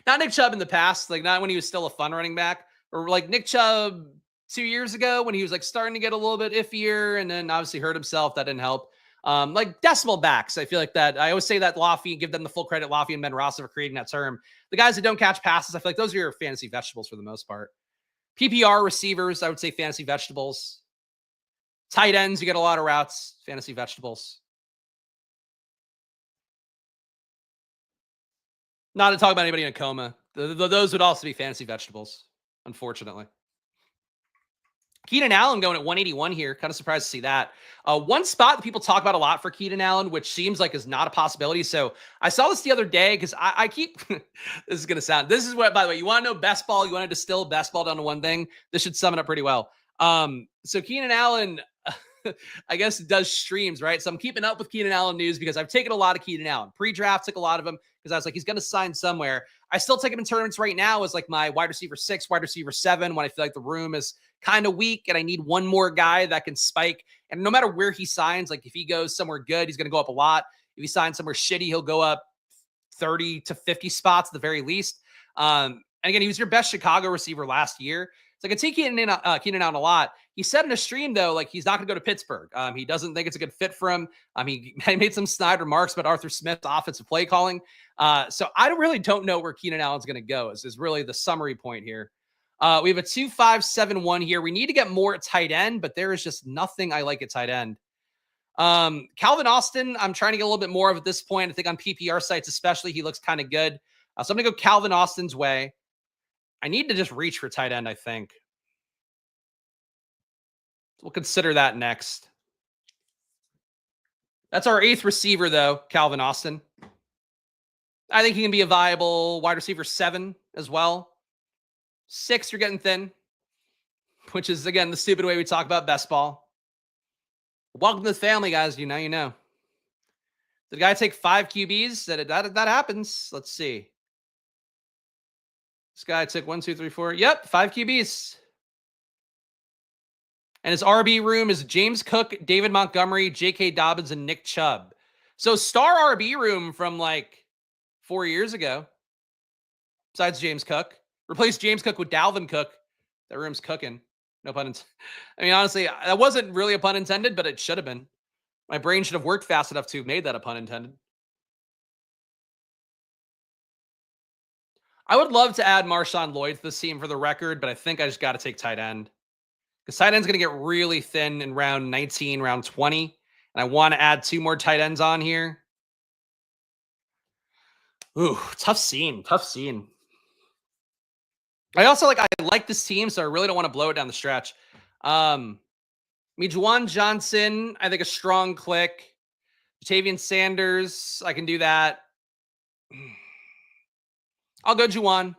not Nick Chubb in the past, like not when he was still a fun running back, or like Nick Chubb 2 years ago when he was like starting to get a little bit iffier and then obviously hurt himself. That didn't help. Like decimal backs. I feel like that. I always say that Laffy, give them the full credit, Laffy and Ben Ross for creating that term. The guys that don't catch passes, I feel like those are your fantasy vegetables for the most part. PPR receivers, I would say fantasy vegetables. Tight ends, you get a lot of routes, fantasy vegetables. Not to talk about anybody in a coma. Those would also be fantasy vegetables, unfortunately. Keenan Allen going at 181 here. Kind of surprised to see that. One spot that people talk about a lot for Keenan Allen, which seems like is not a possibility. So I saw this the other day because I keep, this is what, by the way, you want to know best ball, you want to distill best ball down to one thing. This should sum it up pretty well. So Keenan Allen, I guess does streams, right? So I'm keeping up with Keenan Allen news because I've taken a lot of Keenan Allen. Pre-draft took a lot of them because I was like, he's going to sign somewhere. I still take him in tournaments right now as like my wide receiver 6, wide receiver 7, when I feel like the room is kind of weak and I need one more guy that can spike. And no matter where he signs, like if he goes somewhere good, he's going to go up a lot. If he signs somewhere shitty, he'll go up 30 to 50 spots at the very least. And again, he was your best Chicago receiver last year. So I can see Keenan out a lot. He said in a stream, though, like he's not going to go to Pittsburgh. He doesn't think it's a good fit for him. He made some snide remarks about Arthur Smith's offensive play calling. So I really don't know where Keenan Allen's going to go is really the summary point here. We have a 2-5-7-1 here. We need to get more at tight end, but there is just nothing I like at tight end. Calvin Austin, I'm trying to get a little bit more of at this point. I think on PPR sites especially, he looks kind of good. So I'm going to go Calvin Austin's way. I need to just reach for tight end, I think. We'll consider that next. That's our 8th receiver, though, Calvin Austin. I think he can be a viable wide receiver 7 as well. 6, you're getting thin, which is, again, the stupid way we talk about best ball. Welcome to the family, guys. You know. Did the guy take 5 QBs? That happens. Let's see. This guy took 1, 2, 3, 4. Yep, 5 QBs. And his RB room is James Cook, David Montgomery, J.K. Dobbins, and Nick Chubb. So star RB room from like 4 years ago, besides James Cook. Replace James Cook with Dalvin Cook. That room's cooking. No pun intended. I mean, honestly, that wasn't really a pun intended, but it should have been. My brain should have worked fast enough to have made that a pun intended. I would love to add Marshawn Lloyd to this team for the record, but I think I just got to take tight end. Because tight end's going to get really thin in round 19, round 20. And I want to add 2 more tight ends on here. Ooh, tough scene. I also like this team, so I really don't want to blow it down the stretch. Juwan Johnson, I think a strong click. Jatavian Sanders, I can do that. I'll go Juwan.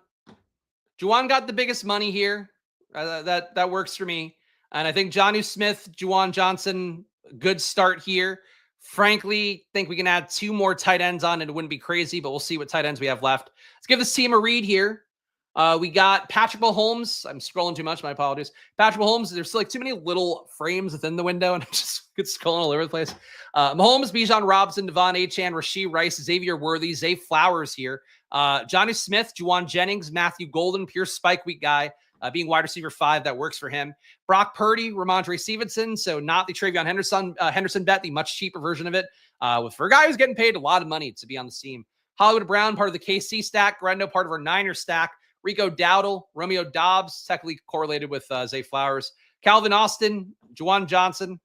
Juwan got the biggest money here. That works for me. And I think Jonnu Smith, Juwan Johnson, good start here. Frankly, think we can add 2 more tight ends on and it wouldn't be crazy, but we'll see what tight ends we have left. Let's give this team a read here. We got Patrick Mahomes. I'm scrolling too much. My apologies. Patrick Mahomes. There's still like too many little frames within the window, and I'm just scrolling all over the place. Mahomes, Bijan Robinson, Devon Achane, Rashee Rice, Xavier Worthy, Zay Flowers here. Jonnu Smith, Juwan Jennings, Matthew Golden, pure spike week guy. Being wide receiver 5, that works for him. Brock Purdy, Ramondre Stevenson, so not the Travion Henderson bet, the much cheaper version of it. For a guy who's getting paid a lot of money to be on the team. Hollywood Brown, part of the KC stack. Grendo, part of our Niners stack. Rico Dowdle, Romeo Dobbs, technically correlated with Zay Flowers. Calvin Austin, Juwan Johnson.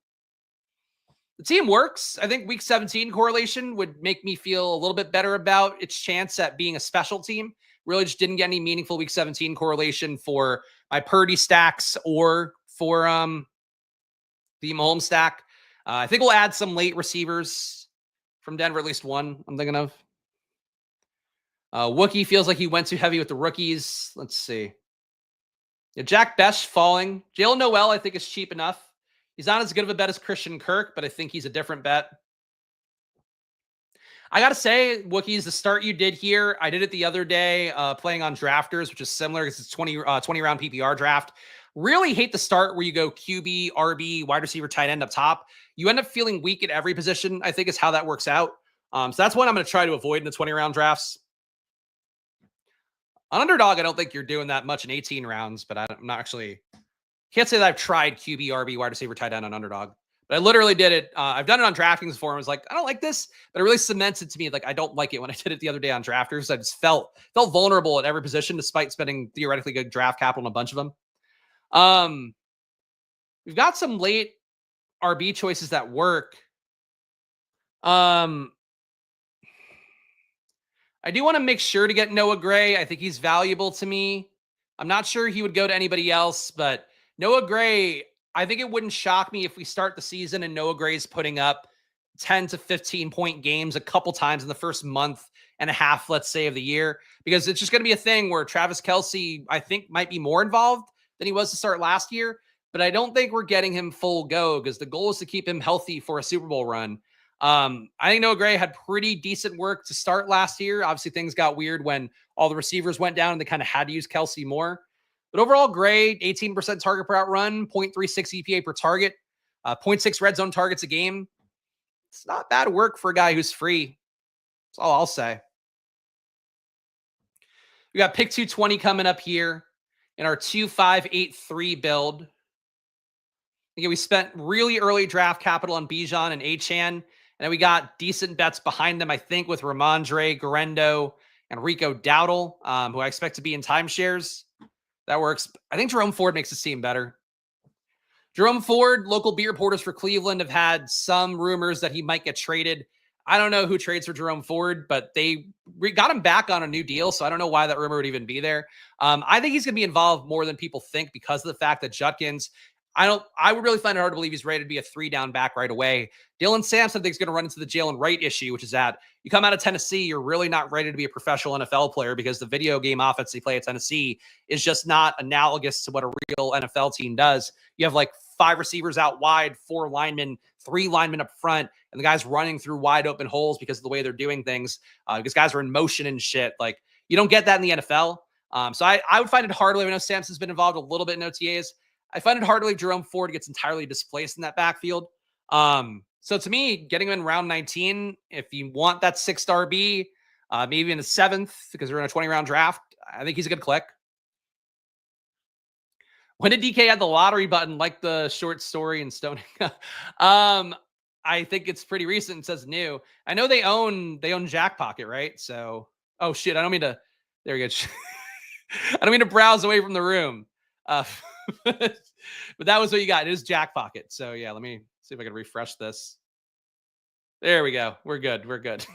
The team works. I think week 17 correlation would make me feel a little bit better about its chance at being a special team. Really just didn't get any meaningful week 17 correlation for my Purdy stacks or for the Mahomes stack. I think we'll add some late receivers from Denver, at least one I'm thinking of. Wookie feels like he went too heavy with the rookies. Let's see. Yeah, Jack Best falling. Jalen Noel, I think, is cheap enough. He's not as good of a bet as Christian Kirk, but I think he's a different bet. I got to say, Wookiees, the start you did here, I did it the other day playing on Drafters, which is similar because it's 20-round PPR draft. Really hate the start where you go QB, RB, wide receiver, tight end up top. You end up feeling weak at every position, I think is how that works out. So that's one I'm going to try to avoid in the 20-round drafts. On Underdog, I don't think you're doing that much in 18 rounds, but I'm not actually... Can't say that I've tried QB, RB, wide receiver, tight end on Underdog. But I literally did it. I've done it on DraftKings before. I was like, I don't like this, but it really cements it to me. Like, I don't like it. When I did it the other day on Drafters, I just felt vulnerable at every position, despite spending theoretically good draft capital on a bunch of them. We've got some late RB choices that work. I do want to make sure to get Noah Gray. I think he's valuable to me. I'm not sure he would go to anybody else, but Noah Gray, I think it wouldn't shock me if we start the season and Noah Gray's putting up 10 to 15 point games a couple times in the first month and a half, let's say, of the year, because it's just going to be a thing where Travis Kelce, I think, might be more involved than he was to start last year, but I don't think we're getting him full go because the goal is to keep him healthy for a Super Bowl run. I think Noah Gray had pretty decent work to start last year. Obviously, things got weird when all the receivers went down and they kind of had to use Kelsey more. But overall, Gray, 18% target per out run, 0.36 EPA per target, zero point 0.6 red zone targets a game. It's not bad work for a guy who's free. That's all I'll say. We got pick 220 coming up here in our 2583 build. Again, we spent really early draft capital on Bijan and Achane, and then we got decent bets behind them, I think, with Ramondre, Garendo, and Rico Dowdle, who I expect to be in timeshares. That works. I think Jerome Ford makes the team better. Jerome Ford, local beat reporters for Cleveland have had some rumors that he might get traded. I don't know who trades for Jerome Ford, but they got him back on a new deal, so I don't know why that rumor would even be there. I think he's going to be involved more than people think because of the fact that Judkins, I would really find it hard to believe he's ready to be a 3-down back right away. Dylan Sampson thinks he's going to run into the Jalen Wright issue, which is that you come out of Tennessee, you're really not ready to be a professional NFL player because the video game offense they play at Tennessee is just not analogous to what a real NFL team does. You have like 5 receivers out wide, 4 linemen, 3 linemen up front, and the guys running through wide open holes because of the way they're doing things, because guys are in motion and shit. Like, you don't get that in the NFL. So I would find it hard to believe. I know Sampson's been involved a little bit in OTAs. I find it hard to believe Jerome Ford gets entirely displaced in that backfield. So to me, getting him in round 19, if you want that 6th RB, maybe in the 7th, because we're in a 20-round draft, I think he's a good click. When did DK add the lottery button, like the short story in Stoning? I think it's pretty recent. It says new. I know they own Jack Pocket, right? So, oh shit, I don't mean to. There we go. I don't mean to browse away from the room. But that was what you got. It is Jack Pocket. So yeah, let me see if I can refresh this. There we go. We're good. We're good.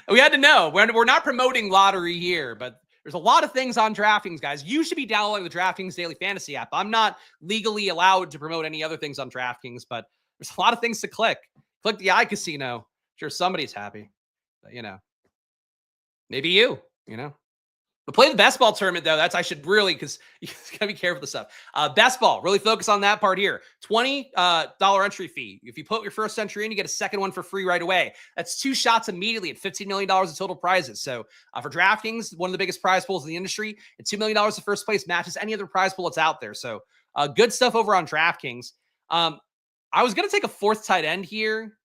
We had to know. We're not promoting lottery here, but there's a lot of things on DraftKings, guys. You should be downloading the DraftKings Daily Fantasy app. I'm not legally allowed to promote any other things on DraftKings, but there's a lot of things to click. Click the iCasino. Sure, somebody's happy. But, maybe you. But play the best ball tournament, though. I should really, because you got to be careful with this stuff. Best ball, really focus on that part here. $20 entry fee. If you put your first entry in, you get a second one for free right away. That's 2 shots immediately at $15 million in total prizes. So for DraftKings, one of the biggest prize pools in the industry, and $2 million in first place matches any other prize pool that's out there. So good stuff over on DraftKings. I was going to take a 4th tight end here,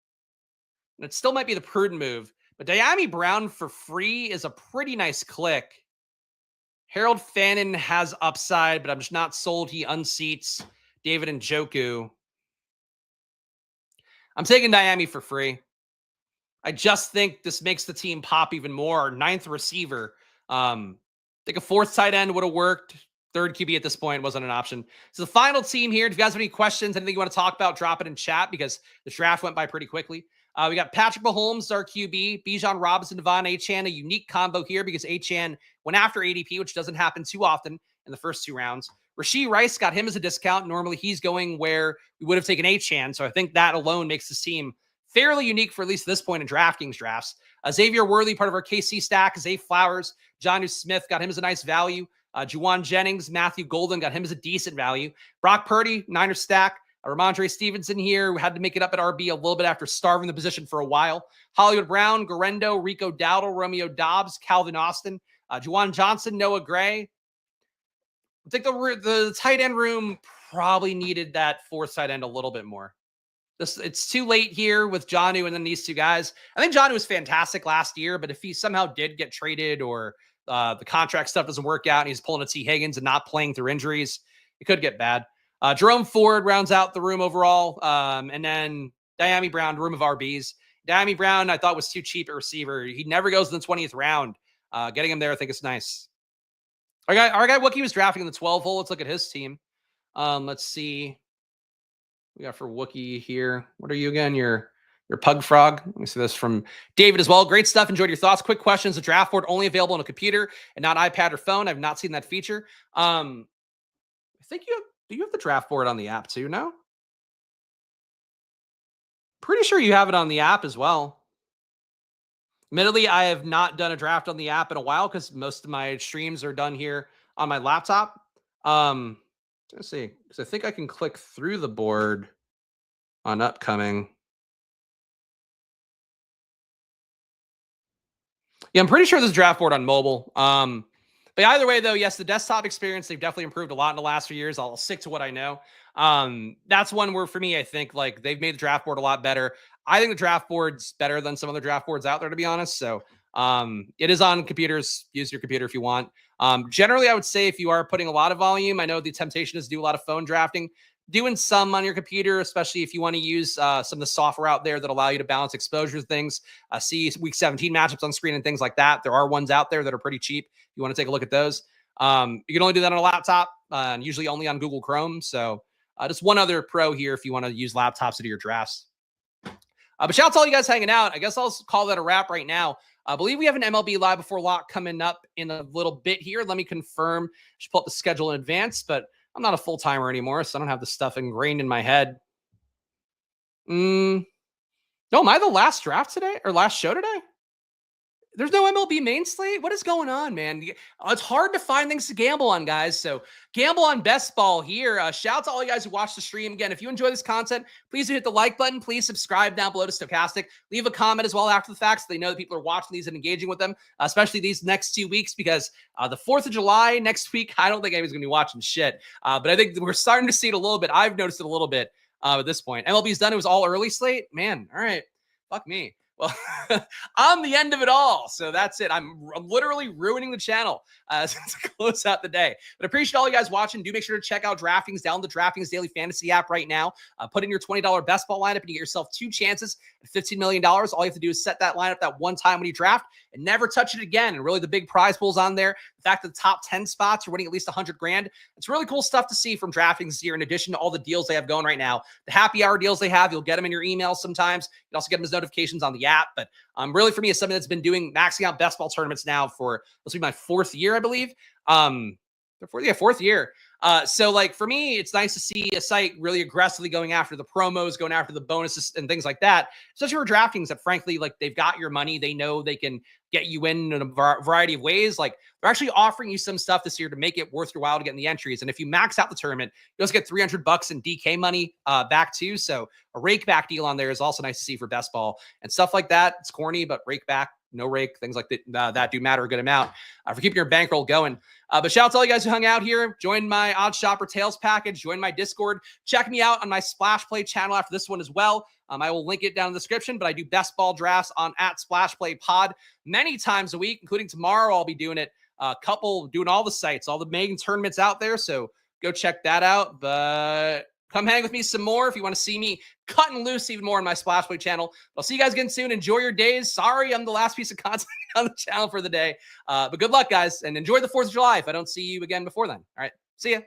and it still might be the prudent move. But Diami Brown for free is a pretty nice click. Harold Fannin has upside, but I'm just not sold he unseats David Njoku. I'm taking Diami for free. I just think this makes the team pop even more. Our 9th receiver. I think a 4th tight end would have worked. 3rd QB at this point wasn't an option. So the final team here. If you guys have any questions, anything you want to talk about, drop it in chat because the draft went by pretty quickly. We got Patrick Mahomes, our QB, Bijan Robinson, Devon Achane, a unique combo here because Achane went after ADP, which doesn't happen too often in the first 2 rounds. Rashee Rice got him as a discount. Normally he's going where we would have taken Achane. So I think that alone makes this team fairly unique for at least this point in DraftKings drafts. Xavier Worthy, part of our KC stack, Zay Flowers, Jonnu Smith got him as a nice value. Juwan Jennings, Matthew Golden got him as a decent value. Brock Purdy, Niners stack. Ramondre Stevenson here, who had to make it up at RB a little bit after starving the position for a while. Hollywood Brown, Garendo, Rico Dowdle, Romeo Dobbs, Calvin Austin, Juwan Johnson, Noah Gray. I think the tight end room probably needed that 4th tight end a little bit more. It's too late here with Jonnu and then these 2 guys. I think Jonnu was fantastic last year, but if he somehow did get traded or the contract stuff doesn't work out and he's pulling a T. Higgins and not playing through injuries, it could get bad. Jerome Ford rounds out the room overall. And then Diami Brown, room of RBs. Diami Brown, I thought was too cheap at receiver. He never goes in the 20th round. Getting him there, I think is nice. Our guy Wookie was drafting in the 12 hole. Let's look at his team. Let's see. We got for Wookie here. What are you again? Your Pug Frog. Let me see this from David as well. Great stuff. Enjoyed your thoughts. Quick questions. The draft board only available on a computer and not iPad or phone. I've not seen that feature. I think do you have the draft board on the app too now? Pretty sure you have it on the app as well. Admittedly, I have not done a draft on the app in a while because most of my streams are done here on my laptop. Let's see, because I think I can click through the board on upcoming. Yeah, I'm pretty sure there's a draft board on mobile. But either way, though, yes, the desktop experience, they've definitely improved a lot in the last few years. I'll stick to what I know. That's one where, for me, I think like they've made the draft board a lot better. I think the draft board's better than some other draft boards out there, to be honest. So it is on computers. Use your computer if you want. Generally, I would say if you are putting a lot of volume, I know the temptation is to do a lot of phone drafting. Doing some on your computer, especially if you want to use some of the software out there that allow you to balance exposure things, see week 17 matchups on screen and things like that. There are ones out there that are pretty cheap. You want to take a look at those. You can only do that on a laptop, and usually only on Google Chrome. So just one other pro here if you want to use laptops to do your drafts. But shout out to all you guys hanging out. I guess I'll call that a wrap right now. I believe we have an MLB Live Before Lock coming up in a little bit here. Let me confirm. I should pull up the schedule in advance, but I'm not a full-timer anymore, so I don't have the stuff ingrained in my head. No, am I the last draft today or last show today? There's no MLB main slate? What is going on, man? It's hard to find things to gamble on, guys. So gamble on best ball here. Shout out to all you guys who watched the stream. Again, if you enjoy this content, please do hit the like button. Please subscribe down below to Stochastic. Leave a comment as well after the fact so they know that people are watching these and engaging with them, especially these next 2 weeks, because the 4th of July next week, I don't think anybody's going to be watching shit. But I think we're starting to see it a little bit. I've noticed it a little bit at this point. MLB's done. It was all early slate. Man, all right. Fuck me. Well, I'm the end of it all. So that's it. I'm literally ruining the channel to close out the day. But appreciate all you guys watching. Do make sure to check out DraftKings. Download the DraftKings Daily Fantasy app right now. Put in your $20 best ball lineup and you get yourself 2 chances at $15 million. All you have to do is set that lineup that one time when you draft and never touch it again. And really the big prize pool's on there. The fact that the top 10 spots are winning at least 100 grand. It's really cool stuff to see from DraftKings here, in addition to all the deals they have going right now. The happy hour deals they have, you'll get them in your emails sometimes. You also get them as notifications on the app. But really, for me, it's something that's been doing maxing out best ball tournaments now for, this will be my 4th year, I believe. 4th year. So like for me, it's nice to see a site really aggressively going after the promos, going after the bonuses and things like that. Especially for DraftKings, that frankly, like they've got your money. They know they can get you in a variety of ways. Like they're actually offering you some stuff this year to make it worth your while to get in the entries. And if you max out the tournament, you also get $300 in DK money back too. So a rake back deal on there is also nice to see for best ball and stuff like that. It's corny, but rake back, no rake, things like that do matter a good amount for keeping your bankroll going. But shout out to all you guys who hung out here. Join my OddsShopper Tails package. Join my Discord. Check me out on my Splash Play channel after this one as well. I will link it down in the description, but I do best ball drafts on @SplashPlayPod many times a week, including tomorrow. I'll be doing it. Doing all the sites, all the main tournaments out there. So go check that out. But come hang with me some more if you want to see me cutting loose even more on my Splash Play channel. I'll see you guys again soon. Enjoy your days. Sorry, I'm the last piece of content on the channel for the day. But good luck, guys, and enjoy the 4th of July if I don't see you again before then. All right, see ya.